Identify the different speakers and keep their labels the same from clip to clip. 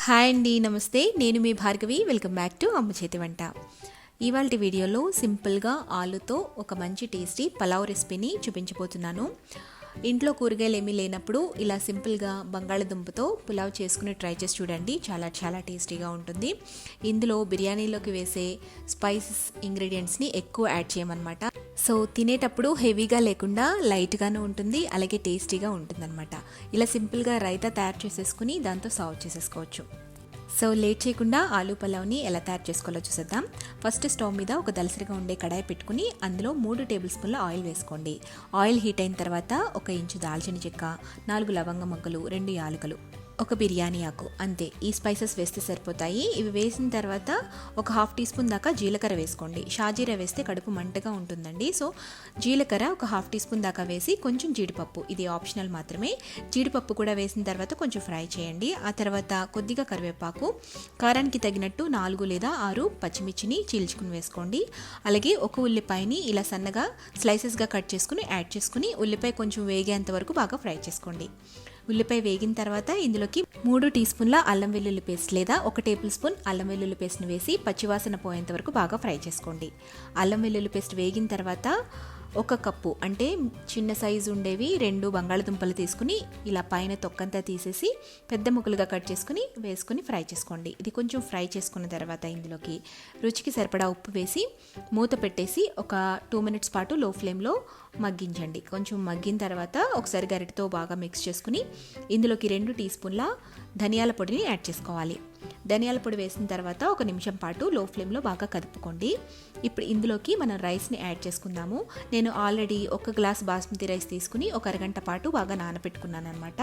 Speaker 1: Hi అండి, నమస్తే. నేను మీ భార్గవి. వెల్కమ్ బ్యాక్ టు అమ్మ చేతి వంట. ఇవాల్టి వీడియోలో సింపుల్గా ఆలుతో ఒక మంచి టేస్టీ పలావ్ రెసిపీని చూపించబోతున్నాను. ఇంట్లో కూరగాయలు ఏమీ లేనప్పుడు ఇలా సింపుల్గా బంగాళదుంపతో పులావ్ చేసుకుని ట్రై చేసి చూడండి. చాలా టేస్టీగా ఉంటుంది. ఇందులో బిర్యానీలోకి వేసే స్పైసెస్ ఇంగ్రీడియంట్స్ని ఎక్కువ యాడ్ చేయమన్నమాట. సో తినేటప్పుడు హెవీగా లేకుండా లైట్గానే ఉంటుంది, అలాగే టేస్టీగా ఉంటుందన్నమాట. ఇలా సింపుల్గా రైతా తయారు చేసేసుకుని దాంతో సర్వ్ చేసేసుకోవచ్చు. సో లేట్ చేయకుండా ఆలూ పలావ్ని ఎలా తయారు చేసుకోవాలో చూసేద్దాం. ఫస్ట్ స్టవ్ మీద ఒక దలసరిగా ఉండే కడాయి పెట్టుకుని అందులో 3 టేబుల్ స్పూన్ల ఆయిల్ వేసుకోండి. ఆయిల్ హీట్ అయిన తర్వాత 1 ఇంచు దాల్చిన చెక్క, 4 లవంగ మొగ్గలు, 2 యాలకులు, 1 బిర్యానీ ఆకు, అంతే. ఈ స్పైసెస్ వేస్తే సరిపోతాయి. ఇవి వేసిన తర్వాత ఒక 1/2 టీ స్పూన్ దాకా జీలకర్ర వేసుకోండి. షాజీరా వేస్తే కడుపు మంటగా ఉంటుందండి. సో జీలకర్ర ఒక 1/2 టీ స్పూన్ దాకా వేసి కొంచెం జీడిపప్పు, ఇది ఆప్షనల్ మాత్రమే. జీడిపప్పు కూడా వేసిన తర్వాత కొంచెం ఫ్రై చేయండి. ఆ తర్వాత కొద్దిగా కరివేపాకు, కారానికి తగినట్టు 4 లేదా 6 పచ్చిమిర్చిని చీల్చుకుని వేసుకోండి. అలాగే 1 ఉల్లిపాయని ఇలా సన్నగా స్లైసెస్గా కట్ చేసుకుని యాడ్ చేసుకుని ఉల్లిపాయ కొంచెం వేగేంత వరకు బాగా ఫ్రై చేసుకోండి. ఉల్లిపాయ వేగిన తర్వాత ఇందులోకి 3 టీ స్పూన్ల అల్లం వెల్లుల్లి పేస్ట్ లేదా 1 టేబుల్ స్పూన్ అల్లం వెల్లుల్లి పేస్ట్ని వేసి పచ్చివాసన పోయేంత వరకు బాగా ఫ్రై చేసుకోండి. అల్లం వెల్లుల్లి పేస్ట్ వేగిన తర్వాత 1 కప్పు అంటే చిన్న సైజు ఉండేవి 2 బంగాళదుంపలు తీసుకుని ఇలా పైన తొక్కంతా తీసేసి పెద్ద ముక్కలుగా కట్ చేసుకుని వేసుకుని ఫ్రై చేసుకోండి. ఇది కొంచెం ఫ్రై చేసుకున్న తర్వాత ఇందులోకి రుచికి సరిపడా ఉప్పు వేసి మూత పెట్టేసి ఒక 2 మినిట్స్ పాటు లో ఫ్లేమ్లో మగ్గించండి. కొంచెం మగ్గిన తర్వాత ఒకసారి గరిటెతో బాగా మిక్స్ చేసుకుని ఇందులోకి 2 టీ స్పూన్ల ధనియాల పొడిని యాడ్ చేసుకోవాలి. ధనియాల పొడి వేసిన తర్వాత 1 నిమిషం పాటు లో ఫ్లేమ్లో బాగా కదుపుకోండి. ఇప్పుడు ఇందులోకి మనం రైస్ని యాడ్ చేసుకుందాము. నేను ఆల్రెడీ 1 గ్లాస్ బాస్మతి రైస్ తీసుకుని 1 అరగంట పాటు బాగా నానబెట్టుకున్నాను అనమాట.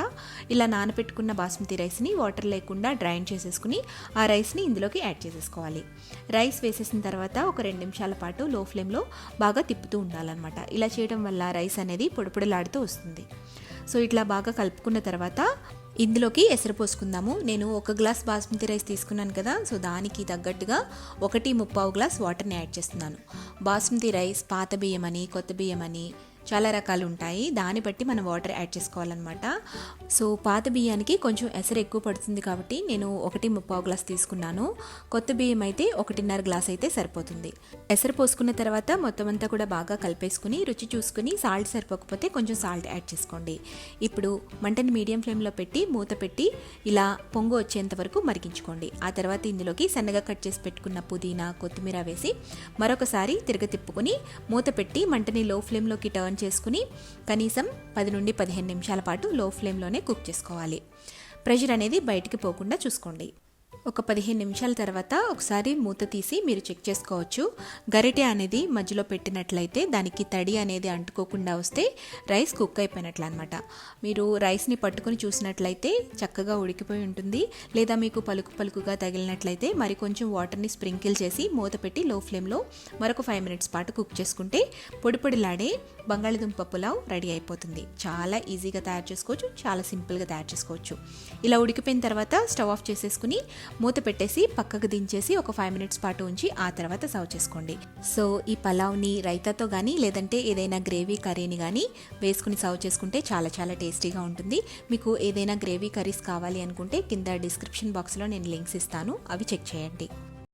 Speaker 1: ఇలా నానబెట్టుకున్న బాస్మతి రైస్ని వాటర్ లేకుండా డ్రైన్ చేసేసుకుని ఆ రైస్ని ఇందులోకి యాడ్ చేసేసుకోవాలి. రైస్ వేసేసిన తర్వాత ఒక 2 నిమిషాల పాటు లో ఫ్లేమ్లో బాగా తిప్పుతూ ఉండాలన్నమాట. ఇలా చేయడం వల్ల రైస్ అనేది పొడిపొడిలాడుతూ వస్తుంది. సో ఇట్లా బాగా కలుపుకున్న తర్వాత ఇందులోకి ఎసరు పోసుకుందాము. నేను 1 గ్లాస్ బాస్మతి రైస్ తీసుకున్నాను కదా, సో దానికి తగ్గట్టుగా 1.25 గ్లాస్ వాటర్ని యాడ్ చేస్తున్నాను. బాస్మతి రైస్ పాత బియ్యం అని, కొత్త బియ్యం అని చాలా రకాలు ఉంటాయి. దాన్ని బట్టి మనం వాటర్ యాడ్ చేసుకోవాలన్నమాట. సో పాత బియ్యానికి కొంచెం ఎసరు ఎక్కువ పడుతుంది కాబట్టి నేను 1.25 గ్లాస్ తీసుకున్నాను. కొత్త బియ్యం అయితే 1.5 గ్లాస్ అయితే సరిపోతుంది. ఎసరు పోసుకున్న తర్వాత మొత్తం అంతా కూడా బాగా కలిపేసుకుని రుచి చూసుకుని సాల్ట్ సరిపోకపోతే కొంచెం సాల్ట్ యాడ్ చేసుకోండి. ఇప్పుడు మంటని మీడియం ఫ్లేమ్లో పెట్టి మూత పెట్టి ఇలా పొంగు వచ్చేంత వరకు మరిగించుకోండి. ఆ తర్వాత ఇందులోకి సన్నగా కట్ చేసి పెట్టుకున్న పుదీనా, కొత్తిమీర వేసి మరొకసారి తిరగతిప్పుకొని మూత పెట్టి మంటని లో ఫ్లేమ్లోకి టర్న్ చేసుకుని కనీసం 10 నుండి 15 నిమిషాల పాటు లో ఫ్లేమ్లోనే కుక్ చేసుకోవాలి. ప్రెషర్ అనేది బయటికి పోకుండా చూసుకోండి. ఒక 15 నిమిషాల తర్వాత ఒకసారి మూత తీసి మీరు చెక్ చేసుకోవచ్చు. గరిటె అనేది మధ్యలో పెట్టినట్లయితే దానికి తడి అనేది అంటుకోకుండా వస్తే రైస్ కుక్ అయిపోయినట్లు అనమాట. మీరు రైస్ని పట్టుకొని చూసినట్లయితే చక్కగా ఉడికిపోయి ఉంటుంది. లేదా మీకు పలుకుగా తగిలినట్లయితే మరి కొంచెం వాటర్ని స్ప్రింకిల్ చేసి మూత పెట్టి లో ఫ్లేమ్లో మరొక 5 మినిట్స్ పాటు కుక్ చేసుకుంటే పొడిలాడే బంగాళదుంప పులావ్ రెడీ అయిపోతుంది. చాలా ఈజీగా తయారు చేసుకోవచ్చు, చాలా సింపుల్గా తయారు చేసుకోవచ్చు. ఇలా ఉడికిపోయిన తర్వాత స్టవ్ ఆఫ్ చేసేసుకుని మూత పెట్టేసి పక్కకు దించేసి ఒక 5 మినిట్స్ పాటు ఉంచి ఆ తర్వాత సర్వ్ చేసుకోండి. సో ఈ పలావ్ని రైతాతో కానీ లేదంటే ఏదైనా గ్రేవీ కర్రీని కానీ వేసుకుని సర్వ్ చేసుకుంటే చాలా టేస్టీగా ఉంటుంది. మీకు ఏదైనా గ్రేవీ కర్రీస్ కావాలి అనుకుంటే కింద డిస్క్రిప్షన్ బాక్స్లో నేను లింక్స్ ఇస్తాను, అవి చెక్ చేయండి.